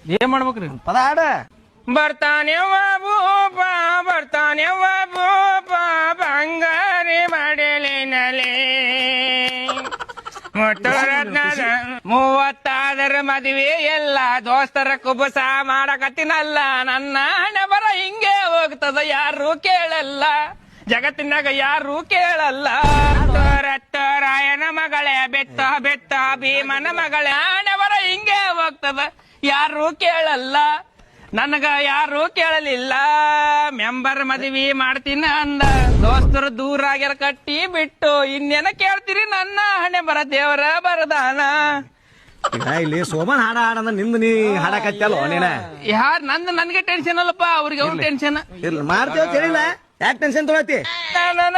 ಏನ್ ಮಾಡ್ಬೇಕ್ರಿ? ಪದ ಹಾಡ. ಬರ್ತಾನೆವ್ವ ಭೂಪ ಬರ್ತಾನೆವ್ವ ಭೂಪ ಬಂಗಾರಿ ಮಾಡಲಿನಲೆ ಮುತ್ತುರತ್ನದ 30 ಮದುವೆ ಎಲ್ಲ ದೋಸ್ತರ ಕುಬಸ ಮಾಡಕತ್ತಿನಲ್ಲ ನನ್ನ ಹಣೆ ಬರ ಹಿಂಗೆ ಹೋಗ್ತದ ಯಾರು ಕೇಳಲ್ಲ ಜಗತ್ತಿನಾಗ ಯಾರು ಕೇಳಲ್ಲ ರಾಯನ ಮಗಳೇ ಬೆತ್ತ ಬೆತ್ತ ಭೀಮನ ಮಗಳೇ ಹಣೆ ಬರ ಹಿಂಗೆ ಹೋಗ್ತದ ಯಾರು ಕೇಳಲ್ಲ ನನಗ ಯಾರು ಕೇಳಲಿಲ್ಲ ಮೆಂಬರ್ ಮದುವೆ ಮಾಡ್ತೀನಿ ಅಂದ ದೋಸ್ತರು ದೂರ ಆಗ್ಯಾರ ಕಟ್ಟಿ ಬಿಟ್ಟು ಇನ್ನೇನ ಕೇಳ್ತೀರಿ ನನ್ನ ಹಣೆ ಬರ ದೇವರ ಬರದಾನ. ಇಲ್ಲಿ ಸೋಮನ್ ಹಾಡ ಹಾಡಂದ ನಿಂದ ನೀ ಹಾಡಕತ್ತಲ್ಲ ನೀನ ಯಾರ್ ನಂದು ನನ್ಗೆ ಟೆನ್ಷನ್ ಅಲ್ಲಪ್ಪ ಅವ್ರಿಗೆ ಅವ್ರ ಟೆನ್ಷನ್ ಇಲ್ಲ ಮಾಡ್ತೇವ ತಿಳಿಲ್ಲ ಯಾಕೆ ಟೆನ್ಷನ್ ತೊಗೊಳತಿ ನಾ